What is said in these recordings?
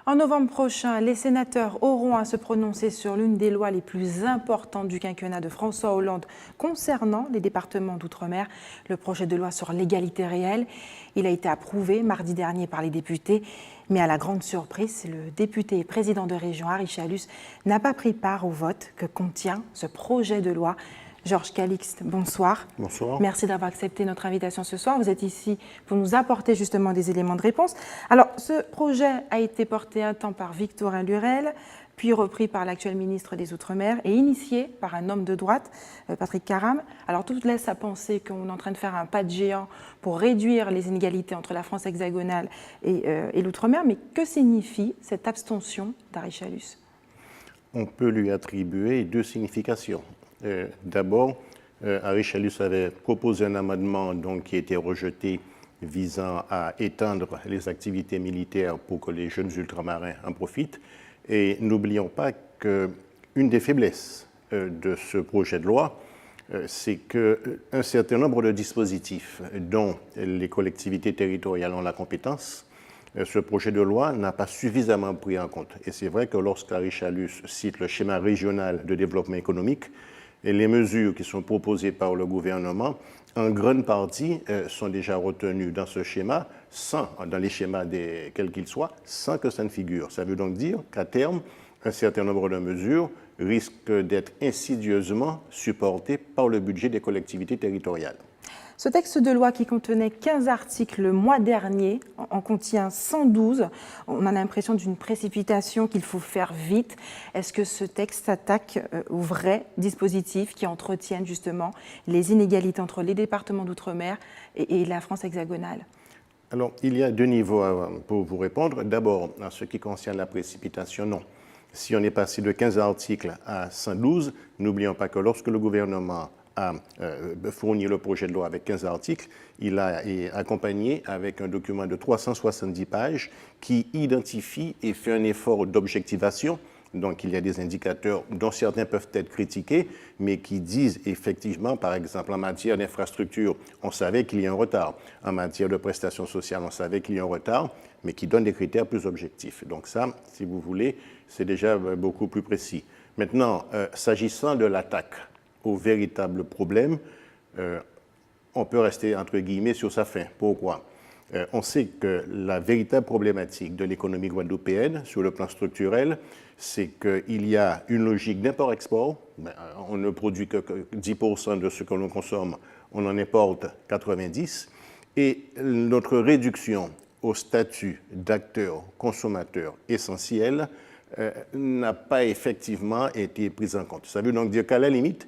En novembre prochain, les sénateurs auront à se prononcer sur l'une des lois les plus importantes du quinquennat de François Hollande concernant les départements d'outre-mer, le projet de loi sur l'égalité réelle. Il a été approuvé mardi dernier par les députés, mais à la grande surprise, le député et président de région Harry Chalus n'a pas pris part au vote que contient ce projet de loi. Georges Calixte, bonsoir. Bonsoir. Merci d'avoir accepté notre invitation ce soir. Vous êtes ici pour nous apporter justement des éléments de réponse. Alors, ce projet a été porté un temps par Victorin Lurel, puis repris par l'actuel ministre des Outre-mer et initié par un homme de droite, Patrick Caram. Alors, tout laisse à penser qu'on est en train de faire un pas de géant pour réduire les inégalités entre la France hexagonale et l'Outre-mer. Mais que signifie cette abstention d'Harry Chalus ? On peut lui attribuer deux significations. D'abord, Harry Chalus avait proposé un amendement qui a été rejeté visant à étendre les activités militaires pour que les jeunes ultramarins en profitent. Et n'oublions pas qu'une des faiblesses de ce projet de loi, c'est qu'un certain nombre de dispositifs dont les collectivités territoriales ont la compétence, ce projet de loi n'a pas suffisamment pris en compte. Et c'est vrai que lorsqu'Harry Chalus cite le schéma régional de développement économique, et les mesures qui sont proposées par le gouvernement, en grande partie, sont déjà retenues dans ce schéma, dans les schémas quels qu'ils soient, sans que ça ne figure. Ça veut donc dire qu'à terme, un certain nombre de mesures risquent d'être insidieusement supportées par le budget des collectivités territoriales. Ce texte de loi qui contenait 15 articles le mois dernier en contient 112. On a l'impression d'une précipitation qu'il faut faire vite. Est-ce que ce texte s'attaque aux vrais dispositifs qui entretiennent justement les inégalités entre les départements d'outre-mer et la France hexagonale ? Alors, il y a deux niveaux pour vous répondre. D'abord, en ce qui concerne la précipitation, non. Si on est passé de 15 articles à 112, n'oublions pas que lorsque le gouvernement a fourni le projet de loi avec 15 articles, il a accompagné avec un document de 370 pages qui identifie et fait un effort d'objectivation. Donc il y a des indicateurs dont certains peuvent être critiqués, mais qui disent effectivement, par exemple, en matière d'infrastructure, on savait qu'il y a un retard. En matière de prestations sociales, on savait qu'il y a un retard, mais qui donnent des critères plus objectifs. Donc ça, si vous voulez, c'est déjà beaucoup plus précis. Maintenant, s'agissant de l'attaque au véritable problème, on peut rester entre guillemets sur sa faim. Pourquoi ? On sait que la véritable problématique de l'économie guadeloupéenne sur le plan structurel, c'est qu'il y a une logique d'import-export. On ne produit que 10% de ce que l'on consomme, on en importe 90%. Et notre réduction au statut d'acteur consommateur essentiel n'a pas effectivement été prise en compte. Ça veut donc dire qu'à la limite,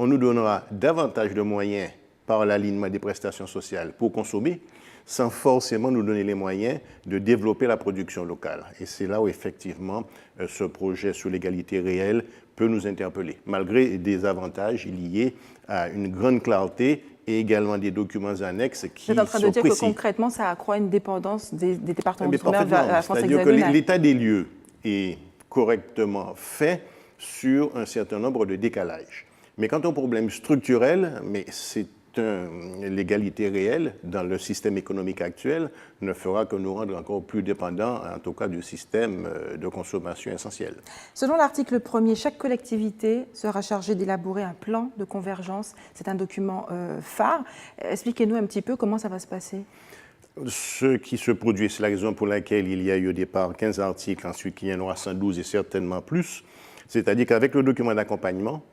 on nous donnera davantage de moyens par l'alignement des prestations sociales pour consommer, sans forcément nous donner les moyens de développer la production locale. Et c'est là où, effectivement, ce projet sur l'égalité réelle peut nous interpeller, malgré des avantages liés à une grande clarté et également des documents annexes qui sont précis. Vous êtes en train de dire que concrètement, ça accroît une dépendance des départements d'outre-mer vers la France hexagonale. C'est-à-dire que l'état des lieux est correctement fait sur un certain nombre de décalages. Mais quant au problème structurel, c'est l'égalité réelle dans le système économique actuel ne fera que nous rendre encore plus dépendants, en tout cas du système de consommation essentiel. Selon l'article 1er, chaque collectivité sera chargée d'élaborer un plan de convergence. C'est un document phare. Expliquez-nous un petit peu comment ça va se passer. Ce qui se produit, c'est la raison pour laquelle il y a eu au départ 15 articles, ensuite qu'il y en aura 112 et certainement plus. C'est-à-dire qu'avec le document d'accompagnement,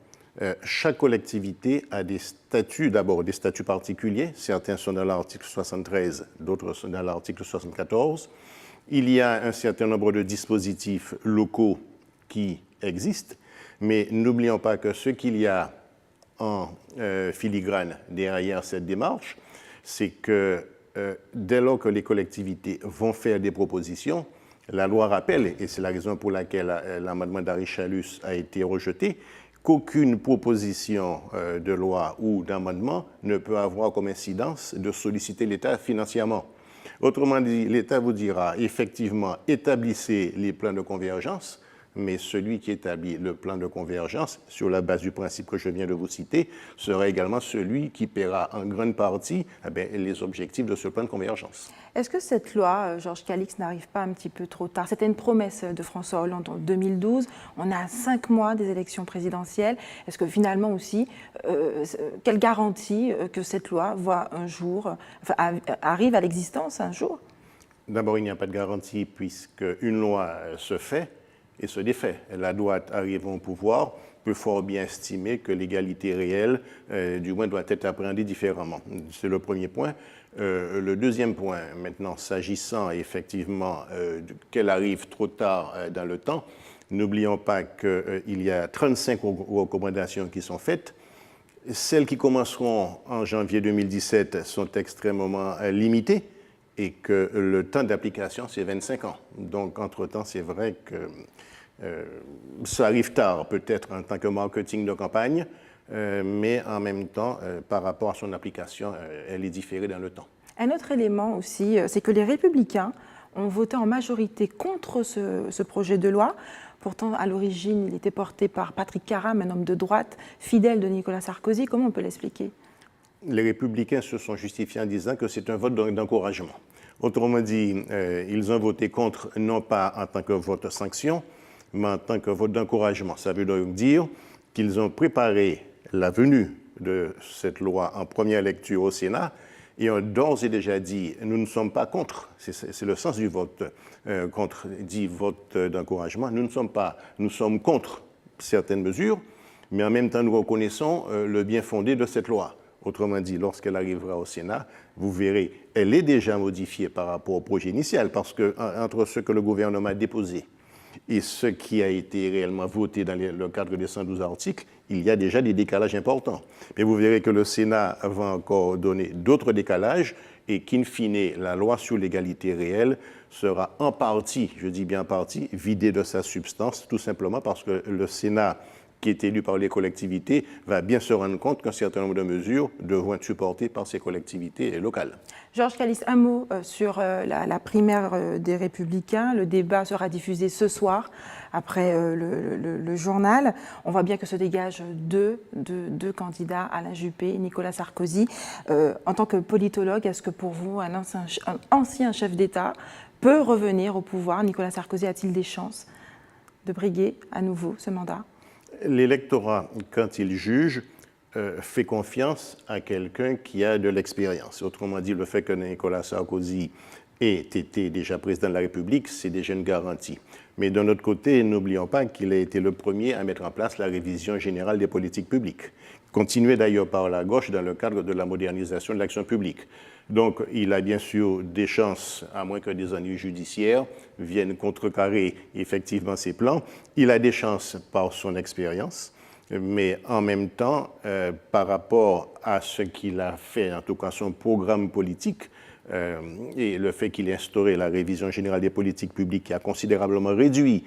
chaque collectivité a des statuts, d'abord des statuts particuliers, certains sont dans l'article 73, d'autres sont dans l'article 74. Il y a un certain nombre de dispositifs locaux qui existent, mais n'oublions pas que ce qu'il y a en filigrane derrière cette démarche, c'est que dès lors que les collectivités vont faire des propositions, la loi rappelle, et c'est la raison pour laquelle l'amendement d'Harry Chalus a été rejeté, qu'aucune proposition de loi ou d'amendement ne peut avoir comme incidence de solliciter l'État financièrement. Autrement dit, l'État vous dira effectivement établissez les plans de convergence, mais celui qui établit le plan de convergence, sur la base du principe que je viens de vous citer, sera également celui qui paiera en grande partie les objectifs de ce plan de convergence. Est-ce que cette loi, Georges Calix, n'arrive pas un petit peu trop tard? C'était une promesse de François Hollande en 2012. On a 5 mois des élections présidentielles. Est-ce que finalement aussi, quelle garantie que cette loi voit un jour, arrive à l'existence un jour? D'abord, il n'y a pas de garantie puisque une loi se fait et se défait. La droite arrivant au pouvoir peut fort bien estimer que l'égalité réelle, du moins, doit être appréhendée différemment. C'est le premier point. Le deuxième point, maintenant, s'agissant effectivement qu'elle arrive trop tard dans le temps, n'oublions pas qu'il y a 35 recommandations qui sont faites. Celles qui commenceront en janvier 2017 sont extrêmement limitées et que le temps d'application, c'est 25 ans. Donc, entre-temps, c'est vrai que ça arrive tard, peut-être en tant que marketing de campagne, mais en même temps, par rapport à son application, elle est différée dans le temps. Un autre élément aussi, c'est que les Républicains ont voté en majorité contre ce projet de loi. Pourtant, à l'origine, il était porté par Patrick Caram, un homme de droite, fidèle de Nicolas Sarkozy. Comment on peut l'expliquer? Les Républicains se sont justifiés en disant que c'est un vote d'encouragement. Autrement dit, ils ont voté contre, non pas en tant que vote sanction, mais en tant que vote d'encouragement. Ça veut donc dire qu'ils ont préparé la venue de cette loi en première lecture au Sénat et ont d'ores et déjà dit « nous ne sommes pas contre ». C'est le sens du vote contre, dit vote d'encouragement. Nous sommes contre certaines mesures, mais en même temps nous reconnaissons le bien fondé de cette loi. Autrement dit, lorsqu'elle arrivera au Sénat, vous verrez, elle est déjà modifiée par rapport au projet initial, parce que entre ce que le gouvernement a déposé et ce qui a été réellement voté dans le cadre des 112 articles, il y a déjà des décalages importants. Mais vous verrez que le Sénat va encore donner d'autres décalages et qu'in fine, la loi sur l'égalité réelle sera en partie, je dis bien en partie, vidée de sa substance, tout simplement parce que le Sénat, qui est élu par les collectivités, va bien se rendre compte qu'un certain nombre de mesures devront être supportées par ces collectivités locales. Georges Calix, un mot sur la primaire des Républicains. Le débat sera diffusé ce soir, après le journal. On voit bien que se dégagent deux candidats, Alain Juppé et Nicolas Sarkozy. En tant que politologue, est-ce que pour vous, un ancien chef d'État peut revenir au pouvoir? Nicolas Sarkozy a-t-il des chances de briguer à nouveau ce mandat? L'électorat, quand il juge, fait confiance à quelqu'un qui a de l'expérience. Autrement dit, le fait que Nicolas Sarkozy ait été déjà président de la République, c'est déjà une garantie. Mais d'un autre côté, n'oublions pas qu'il a été le premier à mettre en place la révision générale des politiques publiques, continuée d'ailleurs par la gauche dans le cadre de la modernisation de l'action publique. Donc, il a bien sûr des chances, à moins que des ennuis judiciaires viennent contrecarrer effectivement ses plans. Il a des chances par son expérience, mais en même temps, par rapport à ce qu'il a fait, en tout cas son programme politique, et le fait qu'il ait instauré la révision générale des politiques publiques qui a considérablement réduit,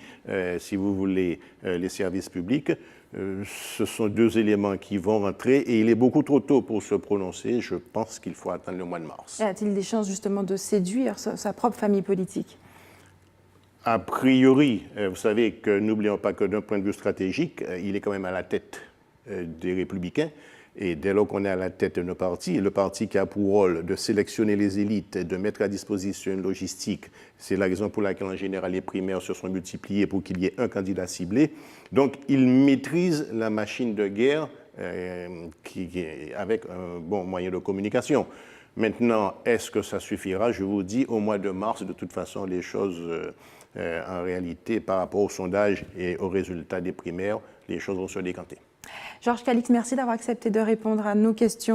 si vous voulez, les services publics, ce sont deux éléments qui vont rentrer et il est beaucoup trop tôt pour se prononcer. Je pense qu'il faut attendre le mois de mars. A-t-il des chances justement de séduire sa propre famille politique? A priori, vous savez que n'oublions pas que d'un point de vue stratégique, il est quand même à la tête des Républicains. Et dès lors qu'on est à la tête de nos partis, le parti qui a pour rôle de sélectionner les élites, de mettre à disposition une logistique, c'est la raison pour laquelle en général les primaires se sont multipliées pour qu'il y ait un candidat ciblé. Donc il maîtrise la machine de guerre avec un bon moyen de communication. Maintenant, est-ce que ça suffira? Je vous dis, au mois de mars, de toute façon, les choses, en réalité, par rapport au sondage et aux résultats des primaires, les choses vont se décanter. Georges Calix, merci d'avoir accepté de répondre à nos questions.